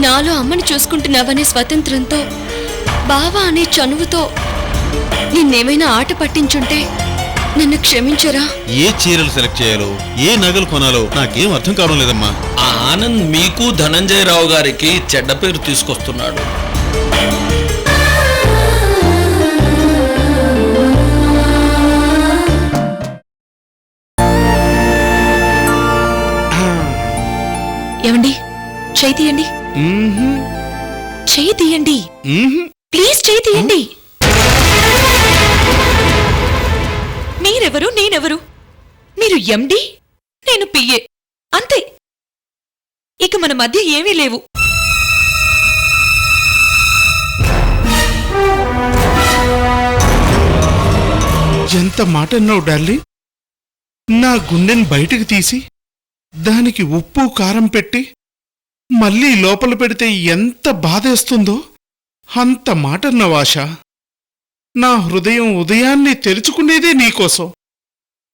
నాలో అమ్మని చూసుకుంటున్నావనే స్వతంత్రంతో, బావా అనే చనువుతో నిన్నేమైనా ఆట పట్టించుంటే నన్ను క్షమించరా? ఏ చీరలు సెలెక్ట్ చేయాలో, ఏ నగలు కొనాలో నాకేం అర్థం కావడం లేదమ్మా. ఆ ఆనంద్ మీకు ధనంజయరావు గారికి చెడ్డ పేరు తీసుకొస్తున్నాడు. ఏమండి, చేయి తీయండి. చేయి తీయండి ప్లీజ్, చేయి తీయండి. మీరెవరు, నేనెవరు? మీరు ఎండి, నేను పిఏ, అంతే. ఇక మన మధ్య ఏమీ లేవు. ఎంత మాట అన్నావు డార్లింగ్. నా గుండెని బయటకు తీసి దానికి ఉప్పు కారం పెట్టి మళ్ళీ లోపల పెడితే ఎంత బాధేస్తుందో అంత మాట అన్నావు ఆశ. నా హృదయం ఉదయాన్నే తెరుచుకునేదే నీకోసం.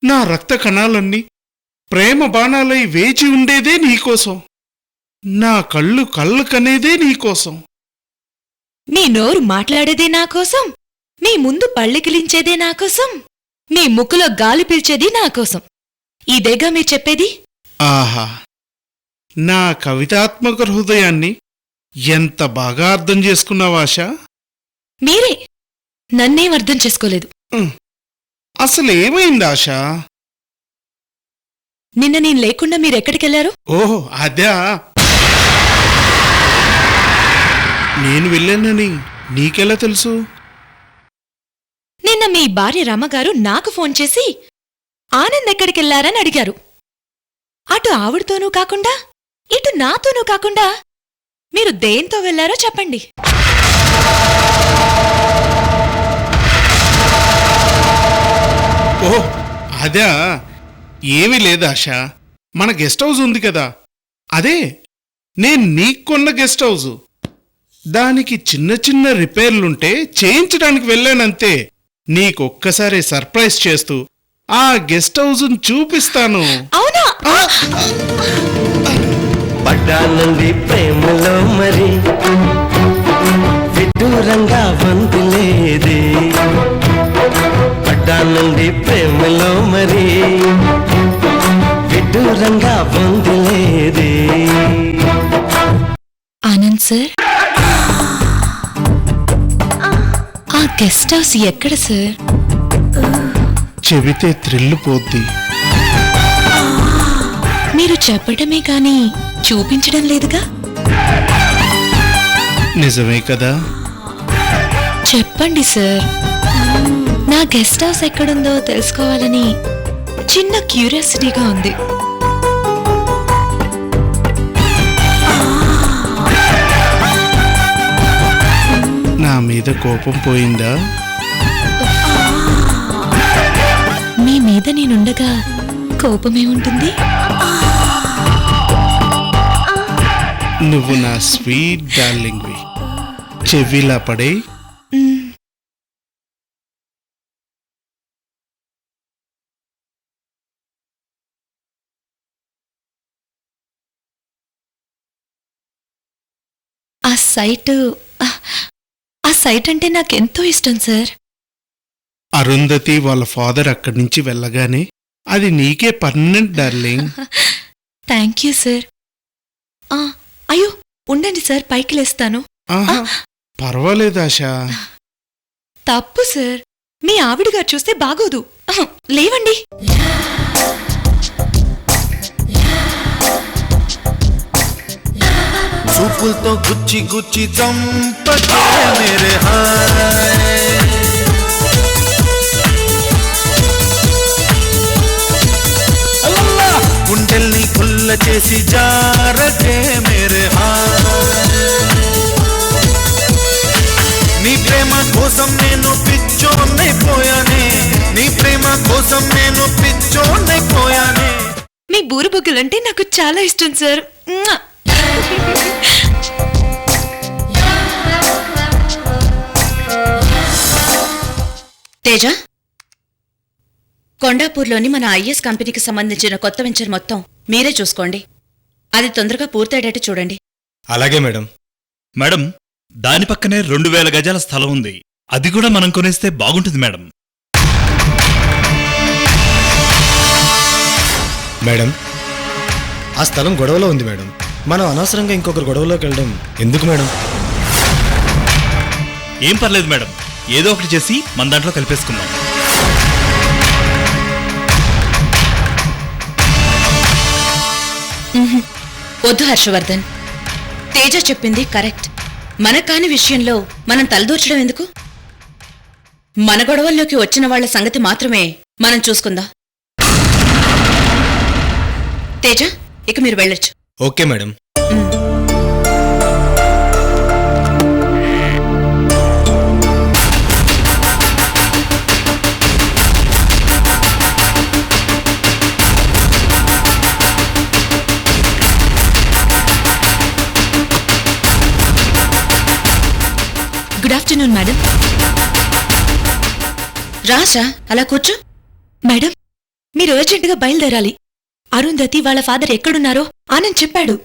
నా రక్త కణాలన్నీ ప్రేమ బాణాలై వేచి ఉండేదే నీకోసం. నా కళ్ళు కళ్ళు కనేదే నీకోసం. మీ నోరు మాట్లాడేదే నాకోసం, మీ ముందు పళ్ళికిలించేదే నాకోసం, మీ ముక్కులో గాలి పీల్చేది నాకోసం. ఇదేగా మీరు చెప్పేది? ఆహా, నా కవితాత్మక హృదయాన్ని ఎంత బాగా అర్థం చేసుకున్నావా ఆశ? మీరే నన్నేం అర్థం చేసుకోలేదు. అసలేమైంది ఆశ? నిన్న నేను లేకుండా మీరెక్కడికెళ్లారు? ఓహో అదా, నేను వెళ్ళానని నీకెలా తెలుసు? నిన్న మీ భార్య రమ్మగారు నాకు ఫోన్ చేసి ఆనంద్ ఎక్కడికెళ్లారని అడిగారు. అటు ఆవిడతోనూ కాకుండా ఇటు నాతోనూ కాకుండా మీరు దేంతో వెళ్లారో చెప్పండి. ఓ అదా, ఏమీ లేదాశ. మన గెస్ట్ హౌస్ ఉంది కదా, అదే నేను నీకు కొన్న గెస్ట్ హౌస్. దానికి చిన్న చిన్న రిపేర్లుంటే చేయించడానికి వెళ్ళానంతే. నీకొక్కసారి సర్ప్రైజ్ చేస్తూ ఆ గెస్ట్ హౌస్ చూపిస్తాను. అవునా? పడ్డానండి ప్రేమలో మరి విడ్డూరంగా వంతులేదే. పడ్డానండి ప్రేమలో మరి విడ్డూరంగా వంతులేదే. ఆనంద్ సార్, ఆ గెస్ట్ హౌస్ ఎక్కడ సార్? చెబితే థ్రిల్లు పోద్ది. మీరు చెప్పడమే కాని చూపించడం లేదుగా. నిజమే కదా? చెప్పండి సార్. నా గెస్ట్ హౌస్ ఎక్కడుందో తెలుసుకోవాలని చిన్న క్యూరియాసిటీగా ఉంది. నా మీద కోపం పోయిందా? మీ మీద నేనుండగా కోపమే ఉంటుంది. నువ్వు నా స్వీట్ డార్లింగ్వి. చెవిలా పడే. ఆ సైట్ అంటే నాకెంతో ఇష్టం సార్. అరుంధతి వాళ్ళ ఫాదర్ అక్కడి నుంచి వెళ్ళగానే అది నీకే permanent darling. Thank you sir. అయ్యో ఉండండి సార్, పైకి లేస్తాను. పర్వాలేదు ఆశా. తప్పు సార్, మీ ఆవిడగారు చూస్తే బాగోదు. లేవండి. చూపులతో గుచ్చి గుచ్చి చంపకే మేరే హాయ్. గుండెల్ని కుల్ల చేసి జారకే మేరే హాయ్. నీ ప్రేమ కోసం నేను పిచ్చోన్నైపోయానే, నీ ప్రేమ కోసం నేను పిచ్చోన్నైపోయానే. మీ బూరుబుగ్గులంటే నాకు చాలా ఇష్టం సార్. తేజ, కొండాపూర్లోని మన ఐఎస్ కంపెనీకి సంబంధించిన కొత్త వెంచర్ మొత్తం మీరే చూసుకోండి. అది తొందరగా పూర్తయ్యేటట్టు చూడండి. అలాగే మేడం. మేడం, దాని పక్కనే 2000 గజాల స్థలం ఉంది. అది కూడా మనం కొనేస్తే బాగుంటుంది మేడం. మేడం, ఆ స్థలం గొడవలో ఉంది మేడం. మనం అనవసరంగా ఇంకొకరు గొడవలోకి వెళ్ళడం ఎందుకు మేడం? ఏం పర్లేదు మేడం, ఏదో ఒకటి చేసి మన దాంట్లో కలిపేసుకుందాం. వద్దు హర్షవర్ధన్, తేజ చెప్పింది కరెక్ట్. మన కాని విషయంలో మనం తలదూర్చడం ఎందుకు? మన గొడవల్లోకి వచ్చిన వాళ్ల సంగతి మాత్రమే మనం చూసుకుందాం. తేజ, ఇక మీరు వెళ్ళొచ్చు. Okay madam. Good afternoon madam. Rasha, అలా కూర్చో. మేడం, మీరు అర్జెంటుగా బయలుదేరాలి. అరుంధతి వాళ్ళ ఫాదర్ ఎక్కడున్నారో ఆనంద్ చెప్పాడు.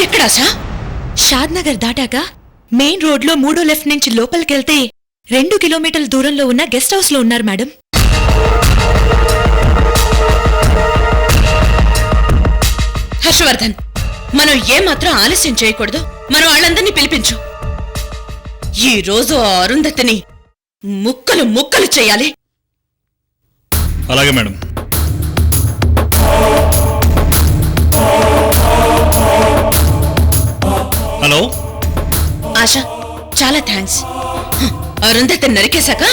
ఎక్కడాశా? షాద్నగర్ దాటాక మెయిన్ రోడ్లో 3వ లెఫ్ట్ నుంచి లోపలికెళ్తే 2 కిలోమీటర్ల దూరంలో ఉన్న గెస్ట్ హౌస్ లో ఉన్నారు మేడం. హర్షవర్ధన్, మనం ఏమాత్రం ఆలస్యం చేయకూడదు. మనం వాళ్ళందరినీ పిలిపించు. ఈ రోజు ఆ అరుంధతిని ముక్కలు ముక్కలు చేయాలి. అలాగే మేడం. హలో ఆశా, చాలా థ్యాంక్స్. అరుంధతిని నరికేశాక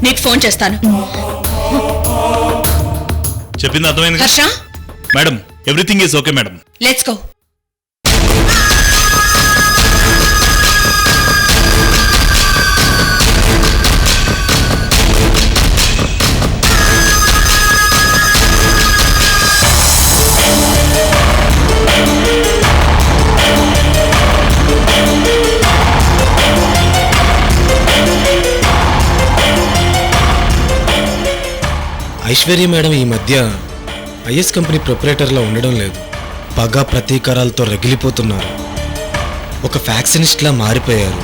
నీకు ఫోన్ చేస్తాను. చెప్పింది అర్థమైంది Harsha, madam. Everything is okay madam. Let's go. Aishwarya madam ఈ మధ్య ఐఎస్ కంపెనీ ప్రొపరేటర్లో ఉండడం లేదు. పగ ప్రతీకారాలతో రగిలిపోతున్నారు. ఒక ఫ్యాక్షనిస్ట్లా మారిపోయారు.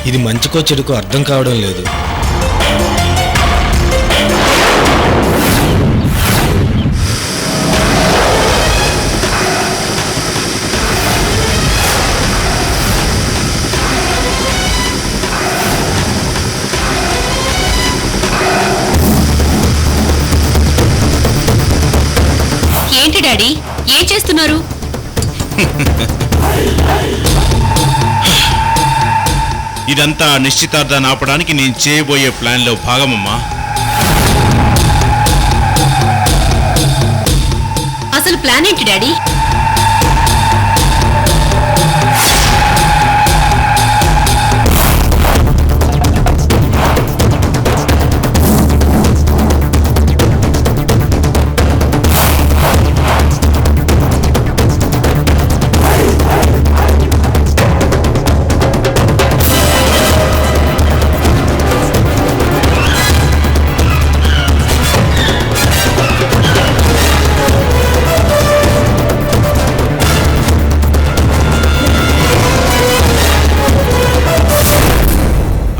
ఇది మంచికో చెడుకో అర్థం కావడం లేదు. ఏంటి డాడీ, ఏం చేస్తున్నారు? ఇదంతా నిశ్చితార్థాన్ని ఆపడానికి నేను చేయబోయే ప్లాన్లో భాగమమ్మా. అసలు ప్లాన్ ఏంటి డాడీ?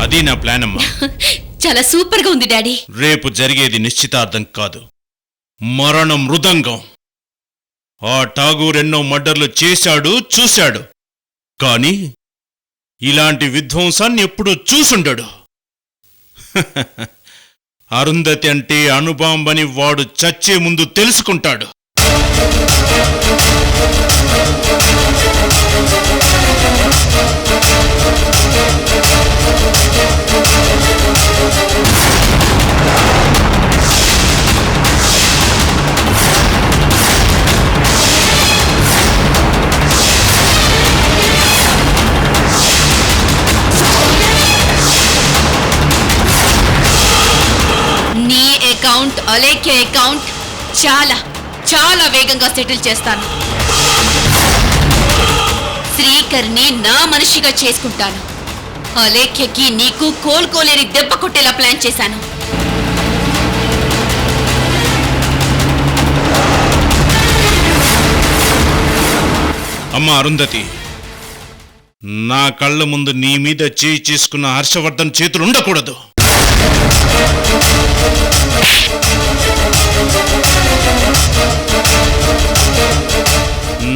అది నా ప్లాన్ అమ్మా. చాలా సూపర్ గా ఉంది డాడీ. రేపు జరిగేది నిశ్చితార్థం కాదు, మరణ మృదంగం. ఆ ఠాగూర్ ఎన్నో మర్డర్లు చేశాడు, చూశాడు. కాని ఇలాంటి విధ్వంసాన్ని ఎప్పుడూ చూసుండడు. అరుంధతి అంటే అణుబాంబని వాడు చచ్చే ముందు తెలుసుకుంటాడు. నీ అకౌంట్, అలేఖ్య అకౌంట్ చాలా చాలా వేగంగా సెటిల్ చేస్తాను. శ్రీకర్ని నా మనిషిగా చేసుకుంటాను. అలేఖ్యకి నీకు కోలుకోలేని దెబ్బ కొట్టేలా ప్లాన్ చేశాను. అమ్మా అరుంధతి, నా కళ్ళ ముందు నీ మీద చేయి చేసుకున్న హర్షవర్ధన్ చేతులు ఉండకూడదు.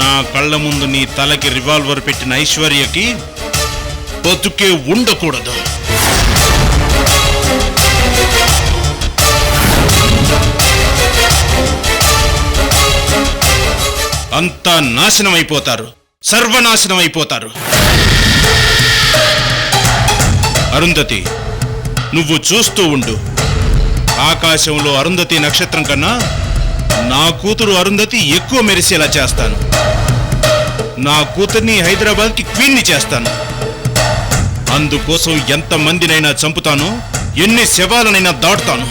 నా కళ్ళ ముందు నీ తలకి రివాల్వర్ పెట్టిన ఐశ్వర్యకి బతుకే ఉండకూడదు. అంతా నాశనం అయిపోతారు, సర్వనాశనం అయిపోతారు. అరుంధతి, నువ్వు చూస్తూ ఉండు. ఆకాశంలో అరుంధతి నక్షత్రం కన్నా నా కూతురు అరుంధతి ఎక్కువ మెరిసేలా చేస్తాను. నా కూతుర్ని హైదరాబాద్కి క్వీన్ని చేస్తాను. అందుకోసం ఎంతమందినైనా చంపుతాను, ఎన్ని శవాలనైనా దాటుతాను.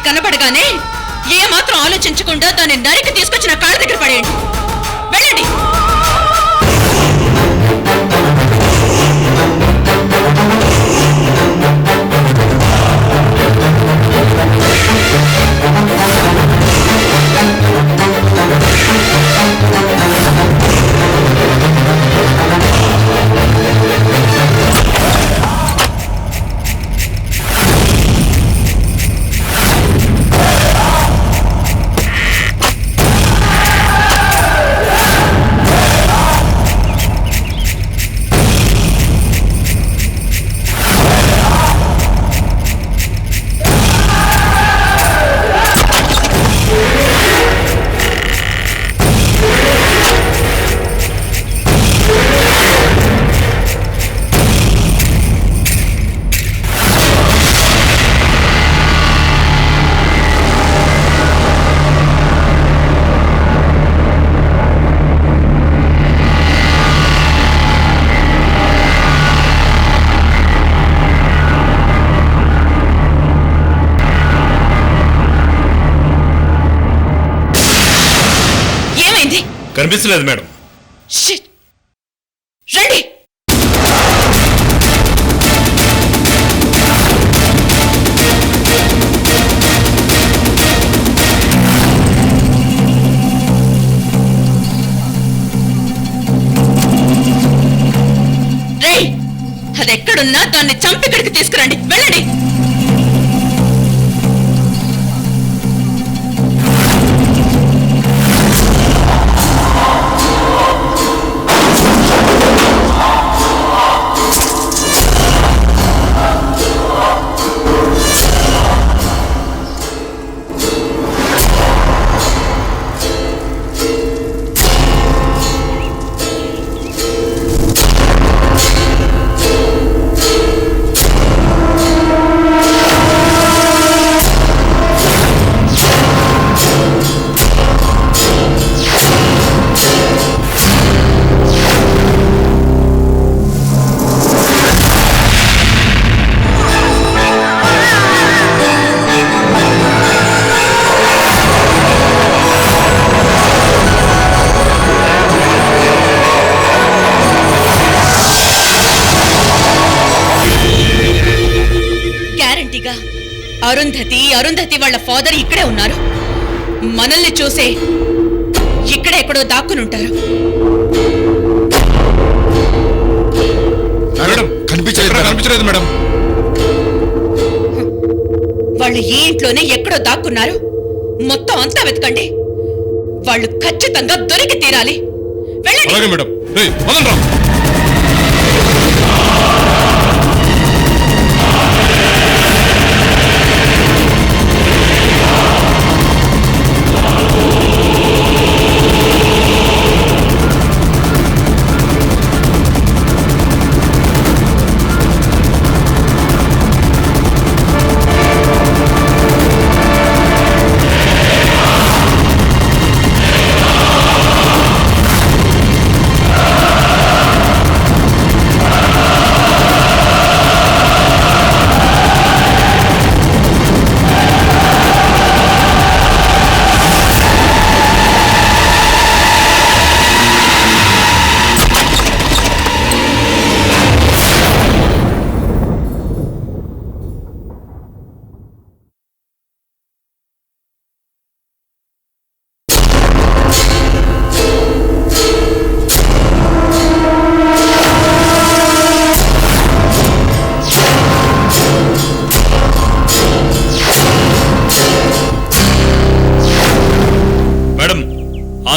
కనబడగానే ఏమాత్రం ఆలోచించకుండా దాన్ని నరికి తీసుకొచ్చిన కాళ్ళ దగ్గర పడేయండి. వెళ్ళండి. కనిపించలేదు మేడం. రండి. రేయ్, అదెక్కడున్నా దాన్ని చంపి ఇక్కడికి తీసుకురండి. వెళ్ళండి. అరుంధతి వాళ్ళ ఫాదర్ ఇక్కడే ఉన్నారు. మనల్ని చూసే ఇక్కడెక్కడో దాక్కునుంటారు. కనిపించలేదు మేడం. వాళ్ళు ఈ ఇంట్లోనే ఎక్కడో దాక్కున్నారు. మొత్తం అంతా వెతకండి. వాళ్ళు ఖచ్చితంగా దొరికి తీరాలి. వెళ్ళండి మేడం.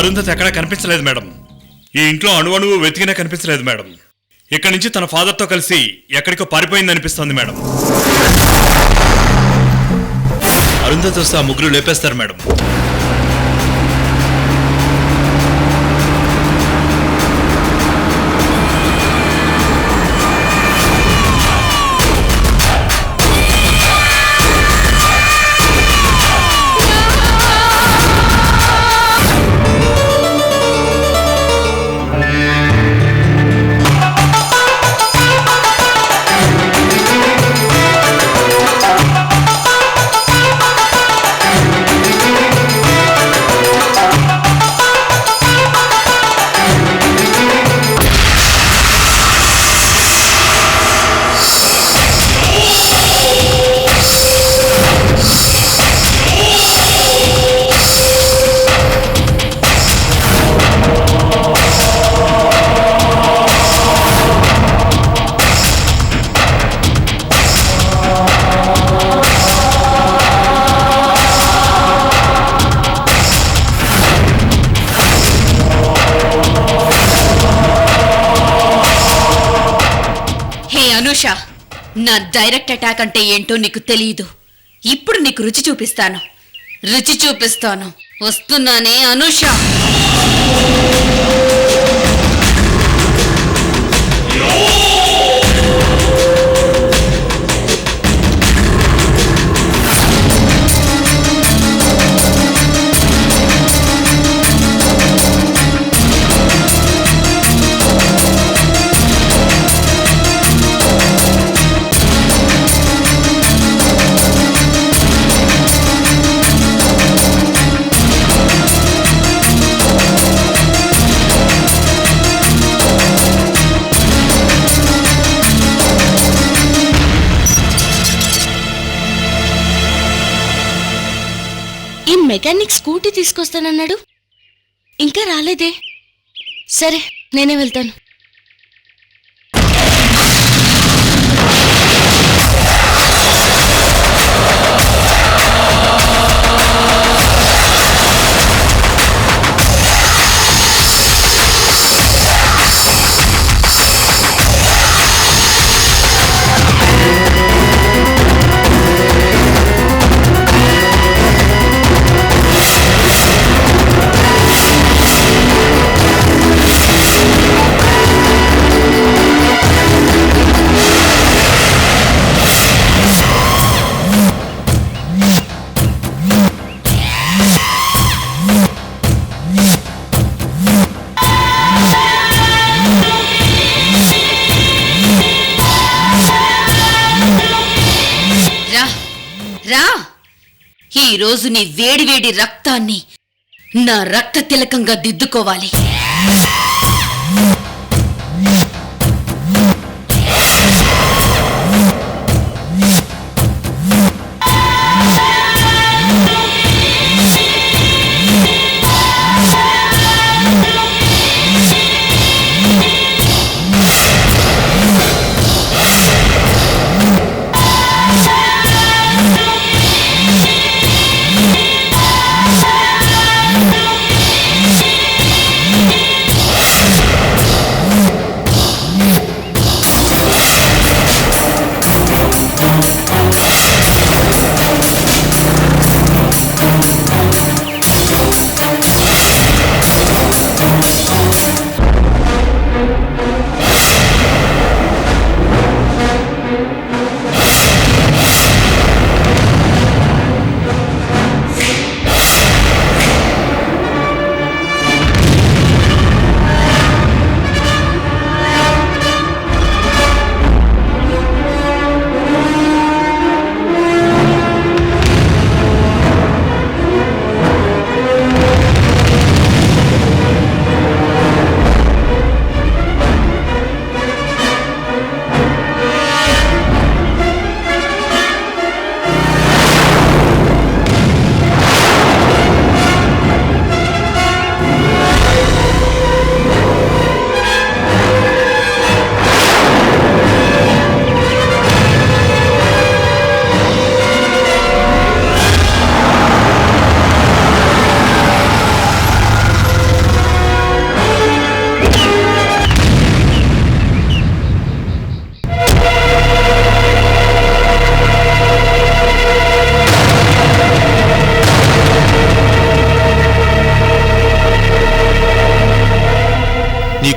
అరుంధతి ఎక్కడా కనిపించలేదు మేడం. ఈ ఇంట్లో అణువణువు వెతికినా కనిపించలేదు మేడం. ఇక్కడి నుంచి తన ఫాదర్తో కలిసి ఎక్కడికో పారిపోయింది అనిపిస్తోంది మేడం. అరుంధతి వస్తే ఆ ముగ్గురు లేపేస్తారు మేడం. అనుష, నా డైరెక్ట్ అటాక్ అంటే ఏంటో నీకు తెలియదు. ఇప్పుడు నీకు రుచి చూపిస్తాను. వస్తున్నానే అనుష. మెకానిక్ స్కూటీ తీసుకొస్తానన్నాడు, ఇంకా రాలేదే. సరే, నేనే వెళ్తాను. రా, ఈ రోజు నీ వేడివేడి రక్తాన్ని నా రక్త తిలకంగా దిద్దుకోవాలి.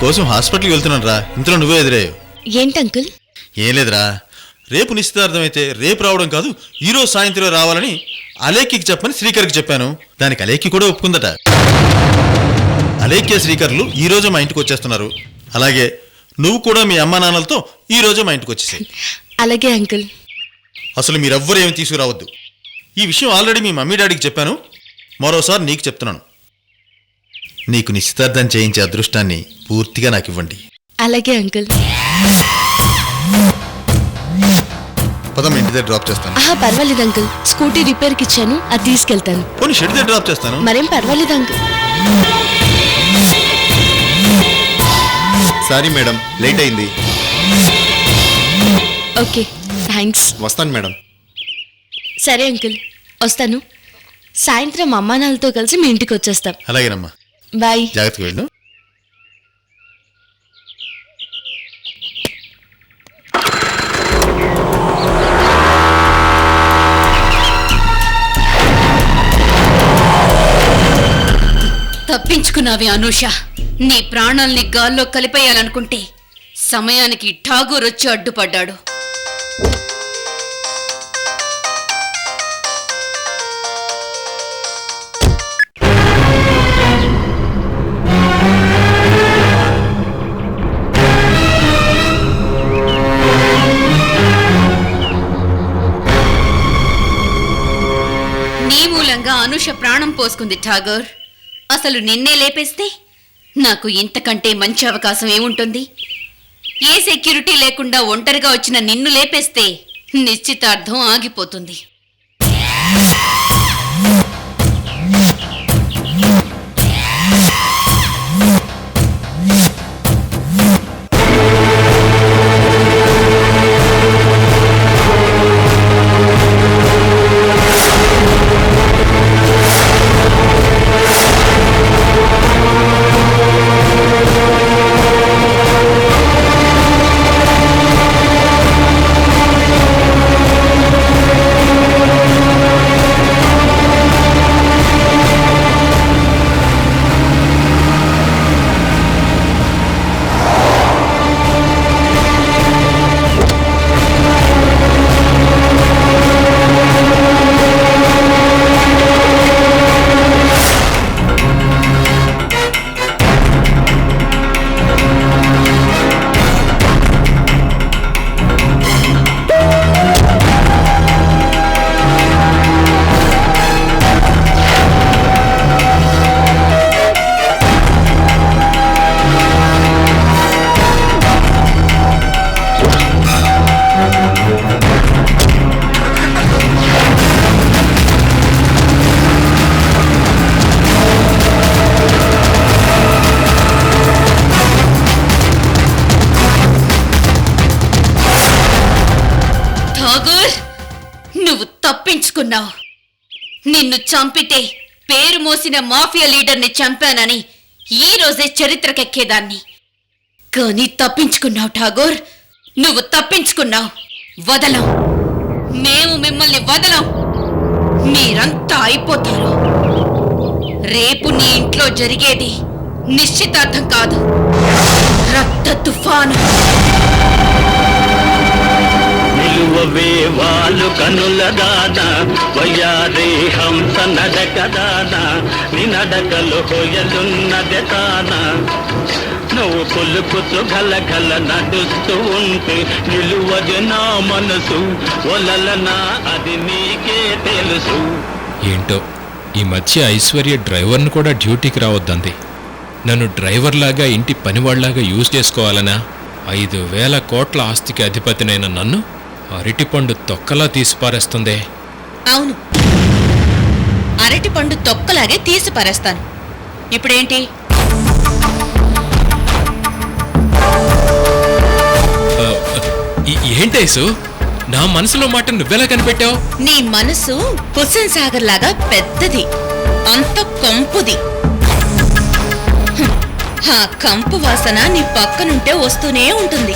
నీకోసం హాస్పిటల్కి వెళ్తున్నాను రా, ఇంతలో నువ్వే ఎదురయ్యావు. ఏంటి అంకుల్? ఏం లేదురా, రేపు నిశ్చితార్థం అయితే రేపు రావడం కాదు, ఈరోజు సాయంత్రం రావాలని అలేఖ్యకి చెప్పని శ్రీకర్కి చెప్పాను. దానికి అలేఖ్య కూడా ఒప్పుకుందట. అలేఖ్య శ్రీకర్లు ఈ రోజు మా ఇంటికి వచ్చేస్తున్నారు. అలాగే నువ్వు కూడా మీ అమ్మా నాన్నలతో ఈ రోజు మా ఇంటికి వచ్చేసాయి. అలాగే అంకుల్. అసలు మీరెవ్వరూ ఏమి తీసుకురావద్దు. ఈ విషయం ఆల్రెడీ మీ మమ్మీ డాడీకి చెప్పాను, మరోసారి నీకు చెప్తున్నాను. నీకు నిశ్చితార్థం చేయించే అదృష్టాన్ని పూర్తిగా నాకు ఇవ్వండి. అలాగే అంకుల్. పదం ఇంటి దగ్గర డ్రాప్ చేస్తాను. పర్వాలేదు అంకుల్, స్కూటీ రిపేర్కి ఇచ్చాను, అది తీసుకెళ్తాను. కొన్ని షెడ్ దగ్గర డ్రాప్ చేస్తాను. మరేం పర్వాలేదు అంకుల్. సారీ మేడం, లేట్ అయింది. Okay, thanks. వస్తాను మేడం. సరే అంకుల్, వస్తాను. సాయంత్రం అమ్మా నాన్నలతో కలిసి మీ ఇంటికి వచ్చేస్తాం. అలాగేనమ్మా, బాయ్. జాగ్రత్తగా వెళ్ళు. తప్పించుకున్నావి అనూష. నీ ప్రాణాల్ని గాల్లో కలిపేయాలనుకుంటే సమయానికి ఠాగూర్ వచ్చి అడ్డుపడ్డాడు. నీ మూలంగా అనూష ప్రాణం పోసుకుంది ఠాగూర్. అసలు నిన్నే లేపేస్తే నాకు ఇంతకంటే మంచి అవకాశం ఏముంటుంది? ఏ సెక్యూరిటీ లేకుండా ఒంటరిగా వచ్చిన నిన్ను లేపేస్తే నిశ్చితార్థం ఆగిపోతుంది. నువ్వు తప్పించుకున్నావు. నిన్ను చంపితే పేరు మోసిన మాఫియా లీడర్ని చంపానని ఈ రోజే చరిత్రకెక్కేదాన్ని. కానీ తప్పించుకున్నావు ఠాగూర్, నువ్వు తప్పించుకున్నావు. వదలం, మేము మిమ్మల్ని వదలం. మీరంతా అయిపోతారు. రేపు నీ ఇంట్లో జరిగేది నిశ్చితార్థం కాదు, రక్త తుఫాను. నిలువవే వాళ్ళు కనుల దాదా, వయ్యారే హంస నడక దాదా, నీ నడకలు హొయలున్నది తానా. నువ్వు పులుపుతూ గలగల నడుస్తూ ఉంటే నిలువదు నా మనసు, ఒలలనా అది నీకే తెలుసు. ఏంటో ఈ మధ్య ఐశ్వర్య డ్రైవర్ను కూడా డ్యూటీకి రావద్దంది. నన్ను డ్రైవర్లాగా ఇంటి పనివాళ్లాగా యూజ్ చేసుకోవాలనా? 5,000 కోట్ల ఆస్తికి అధిపతినైన నన్ను అరటిపండు తొక్కలా తీసి పారేస్తుందే. అవును, అరటిపండు తొక్కలాగే తీసి పారేస్తాను. ఇప్పుడేంటి? ఏంటైసు, నా మనసులో మాట నువ్వెలా కనిపెట్టావు? నీ మనసు హుస్సేన్ సాగర్ లాగా పెద్దది, అంత కంపుది. ఆ కంపు వాసన నీ పక్కనుంటే వస్తూనే ఉంటుంది.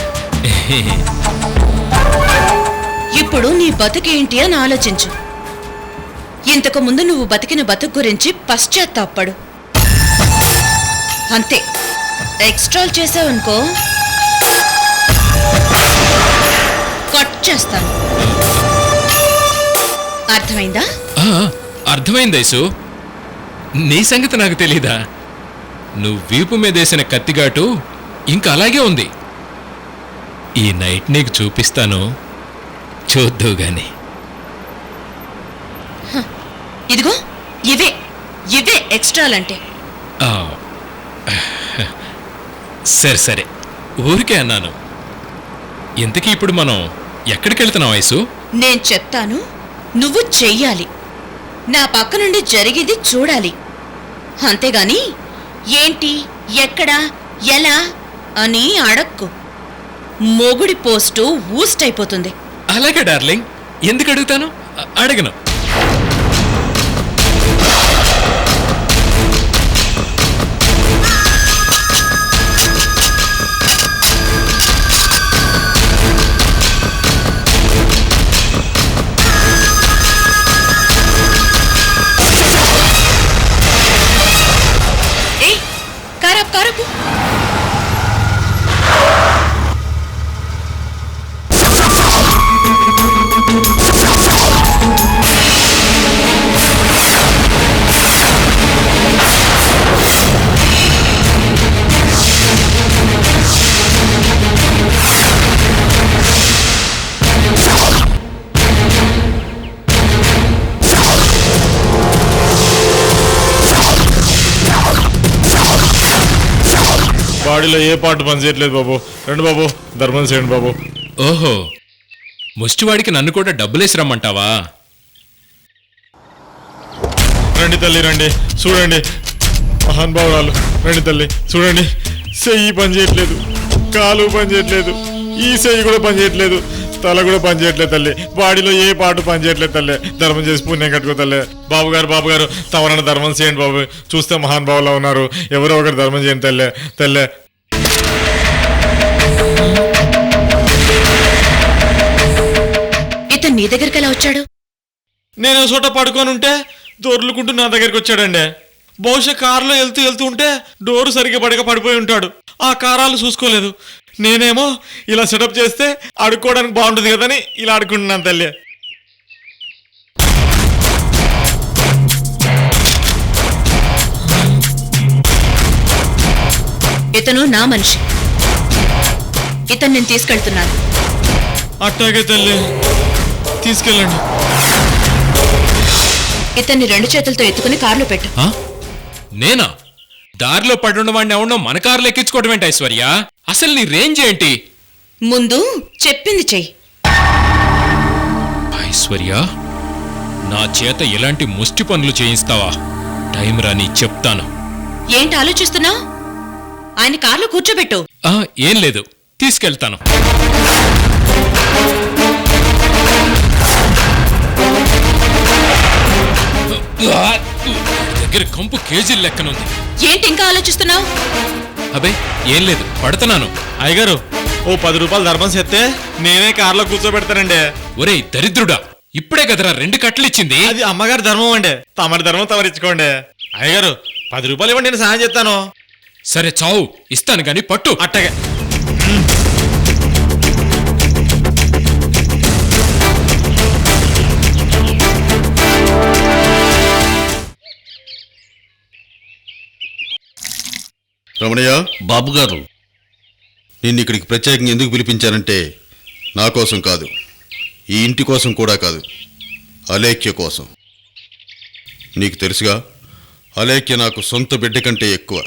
ఇప్పుడు నీ బతుకేంటి అని ఆలోచించు. ఇంతకు ముందు నువ్వు బతికిన బతుకు గురించి పశ్చాత్తాపడు. అంతే, ఎక్స్ట్రాల్ చేసావనుకో కట్ చేస్తాను. అర్థమైందా? అర్థమైంది ఐసు. నీ సంగతి నాకు తెలీదా? నువ్వు వీపు మీదేసిన కత్తిగాటు ఇంకా అలాగే ఉంది. ఈ నైట్ నీకు చూపిస్తాను, చూద్దు గాని. ఇదిగో ఇవే ఇవే ఎక్స్ట్రాలంటే. సరే సరే, ఊరికే అన్నాను. ఇంతకీ ఇప్పుడు మనం ఎక్కడికి వెళ్తున్నాం ఐసు? నేను చెప్తాను, నువ్వు చెయ్యాలి. నా పక్క నుండి జరిగేది చూడాలి. అంతేగాని ఏంటి, ఎక్కడా, ఎలా అని అడక్కు. మొగుడి పోస్టు ఊస్ట్ అయిపోతుంది. అలాగే డార్లింగ్, ఎందుకు అడుగుతాను? అడగను. కారపు బాడీలో ఏ పార్ట్ పని చేయట్లేదు బాబు. రండి బాబు, ధర్మం చేయండి బాబు. ఓహో, ముష్టివాడికి నన్ను కూడా డబ్బులేసి రమ్మంటావా? రండి తల్లి, రండి, చూడండి మహానుభావురాలు. రండి తల్లి, చూడండి. చెయ్యి పని చేయట్లేదు, కాలు పని చేయట్లేదు, ఈ చెయ్యి కూడా పని చేయట్లేదు, తల కూడా పని చేయట్లేదు తల్లి. బాడీలో ఏ పాటు పని చేయట్లేదు తల్లి. ధర్మం చేసి పుణ్యం కట్టుకో తల్లి. బాబు గారు తమరన్న ధర్మం చేయండి బాబు. చూస్తే మహానుభావులా ఉన్నారు, ఎవరో ఒకరు ధర్మం చేయండి తల్లి. తల్లి ఇతను నీ దగ్గరికి ఎలా వచ్చాడు? నేను చోట పడుకొని ఉంటే దొర్లుకుంటూ నా దగ్గరికి వచ్చాడండి. బహుశా కారులో వెళ్తూ ఉంటే డోరు సరిగ్గా పడిపోయి ఉంటాడు. ఆ కారాలు చూసుకోలేదు. నేనేమో ఇలా సెటప్ చేస్తే ఆడుకోవడానికి బాగుంటుంది కదని ఇలా ఆడుకుంటున్నాను తల్లి. ఇతను నా మనిషి. ఇతను నేను తీసుకెళ్తున్నాను. అట్టాగే తల్లి, తీసుకెళ్ళండి. ఇతన్ని 2 చేతులతో ఎత్తుకుని కారులో పెట్టు. నేనా? దారిలో పడున్నవాడిని ఎవడో మన కారులో ఎక్కించుకోవడం ఏంటి ఐశ్వర్య? అసలు నీ రేంజ్ ఏంటి? ముందు చెప్పింది చెయ్యి. ఐశ్వర్య, నా చేత ఎలాంటి ముష్టి పనులు చేయిస్తావా? టైం రాని చెప్తాను. ఏంటి ఆలోచిస్తున్నావు? ఆయన కారులో కూర్చోబెట్టు. ఏం లేదు, తీసుకెళ్తాను. దగ్గర కంపు కేజీల లెక్కనుంది. ఏంటి ఇంకా ఆలోచిస్తున్నావు? అబే ఏం లేదు, పడుతున్నాను. అయ్యగారు, ఓ 10 రూపాయలు ధర్మం చేస్తే నేనే కారులో కూర్చోబెడతానండి. ఒరేయ్ దరిద్రుడా, ఇప్పుడే కదరా 2 కట్టలు ఇచ్చింది. అది అమ్మగారి ధర్మం అండి. తమరి ధర్మం తమరిచ్చుకోండి. అయ్యగారు, 10 రూపాయలు ఇవ్వండి, నేను సాయం చేస్తాను. సరే చావు, ఇస్తాను గాని పట్టు. అట్టగే. రమణయ్య, బాబు గారు, నిన్ను ఇక్కడికి ప్రత్యేకంగా ఎందుకు పిలిపించానంటే నా కోసం కాదు, ఈ ఇంటి కోసం కూడా కాదు, అలేఖ్య కోసం. నీకు తెలుసుగా, అలేఖ్య నాకు సొంత బిడ్డ కంటే ఎక్కువ.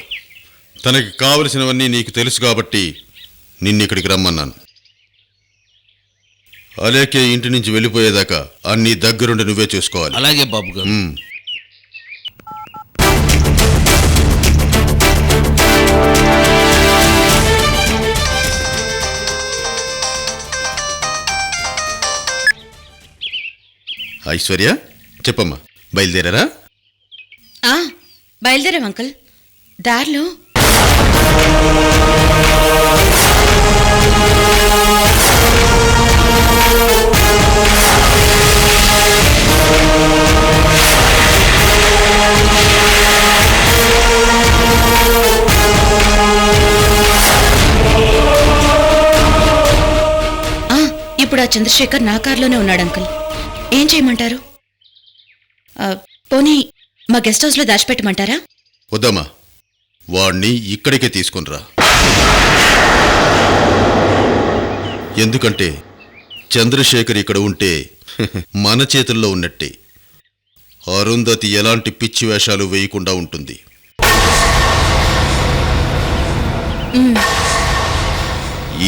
తనకి కావలసినవన్నీ నీకు తెలుసు కాబట్టి నిన్ను ఇక్కడికి రమ్మన్నాను. అలేఖ్య ఇంటి నుంచి వెళ్ళిపోయేదాకా అన్ని దగ్గరుండి నువ్వే చూసుకోవాలి. అలాగే బాబు గారు. ఐశ్వర్య, చెప్పమ్మా, బయలుదేరారా? బయలుదేరాం అంకుల్. దారిలో చంద్రశేఖర్ నా కారులోనే ఉన్నాడు అంకుల్. ఏం చేయమంటారు? పోనీ మా గెస్ట్ హౌస్లో దాచిపెట్టమంటారా? వద్దమ్మా, వాణ్ణి ఇక్కడికే తీసుకునిరా. ఎందుకంటే చంద్రశేఖర్ ఇక్కడ ఉంటే మన చేతుల్లో ఉన్నట్టే. అరుంధతి ఎలాంటి పిచ్చి వేషాలు వేయకుండా ఉంటుంది.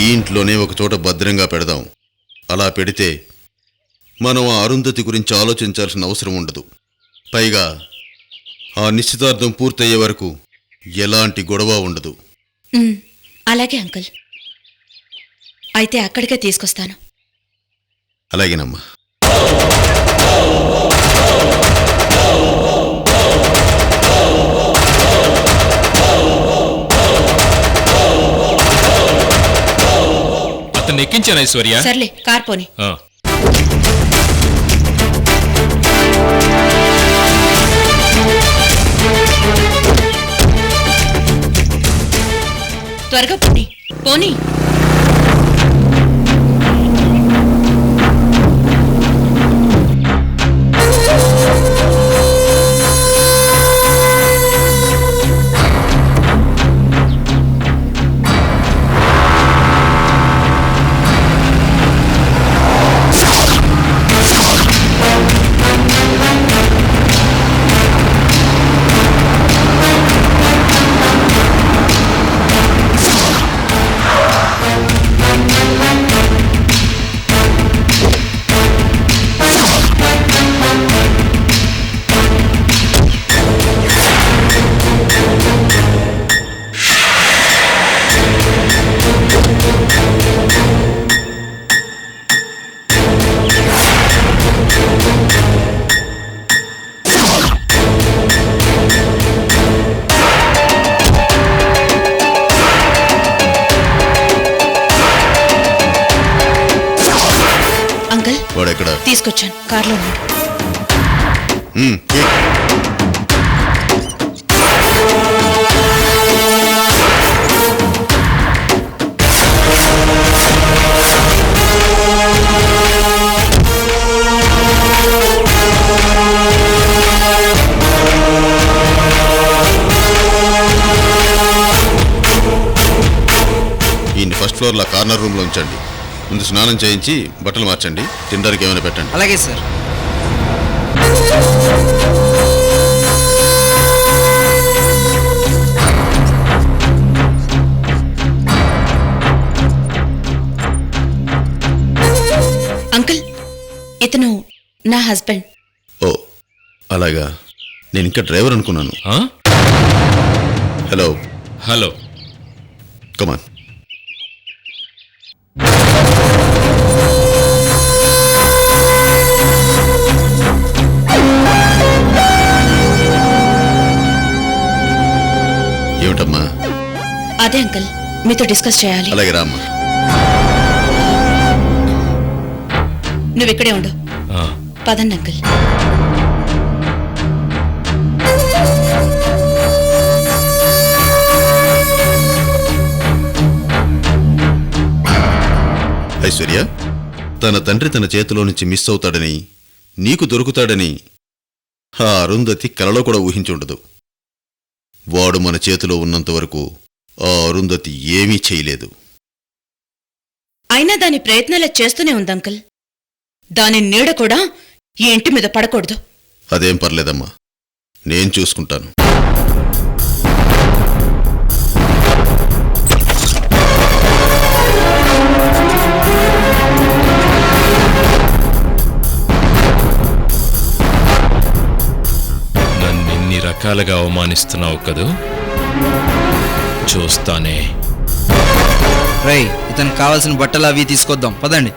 ఈ ఇంట్లోనే ఒక చోట భద్రంగా పెడదాం. అలా పెడితే మనం ఆ అరుంధతి గురించి ఆలోచించాల్సిన అవసరం ఉండదు. పైగా ఆ నిశ్చితార్థం పూర్తయ్యే వరకు ఎలాంటి గొడవ ఉండదు. అలాగే అంకుల్, అయితే అక్కడికే తీసుకొస్తాను. అలాగేనమ్మా. అతన్ని ఎక్కించాను ఐశ్వర్య. సర్లే, కార్ పోని. త్వరగా పోనీ పోనీ. తీసుకొచ్చాను, కార్లో ఉన్నాడు. ఈయన్ని ఫస్ట్ ఫ్లోర్లో కార్నర్ రూమ్లో ఉంచండి. ముందు స్నానం చేయించి బట్టలు మార్చండి, తినడానికి ఏమైనా పెట్టండి. అలాగే సార్. అంకుల్, ఇతను నా హస్బెండ్. ఓ అలాగా, నేను ఇంకా డ్రైవర్ అనుకున్నాను. హలో హలో, కమాన్. ఏమిటమ్మా? అదే అంకుల్, మీతో డిస్కస్ చేయాలి. అలాగే రామ్మా. నువ్వు ఇక్కడే ఉండు. పదండి అంకుల్. ఐశ్వర్య, తన తండ్రి తన చేతిలో నుంచి మిస్ అవుతాడని, నీకు దొరుకుతాడని ఆ అరుంధతి కలలో కూడా ఊహించుండదు. వాడు మన చేతిలో ఉన్నంత వరకు ఆ అరుంధతి ఏమీ చేయలేదు. అయినా దాని ప్రయత్నాలు చేస్తూనే ఉంది అంకుల్. దాని నీడ కూడా ఈ ఇంటి మీద పడకూడదు. అదేం పర్లేదమ్మా, నేను చూసుకుంటాను. నన్నిన్ని రకాలుగా అవమానిస్తున్నావు కదూ, చూస్తానే. రై, ఇతనికి కావాల్సిన బట్టలు అవి తీసుకొద్దాం, పదండి.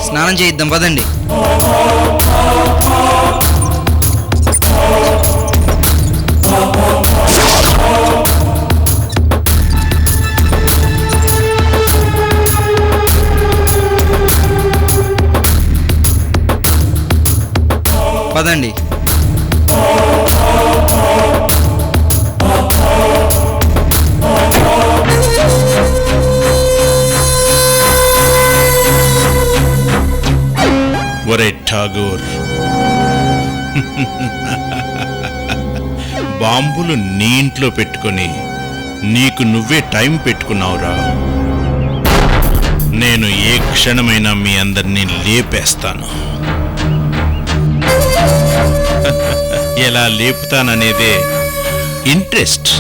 స్నానం చేయిద్దాం పదండి. పదండి. ఒరే ఠాగూర్, బాంబులు నీ ఇంట్లో పెట్టుకొని నీకు నువ్వే టైం పెట్టుకున్నావురా. నేను ఏ క్షణమైనా మీ అందరినీ లేపేస్తాను. ఎలా లేపుతాననేదే ఇంట్రెస్ట్.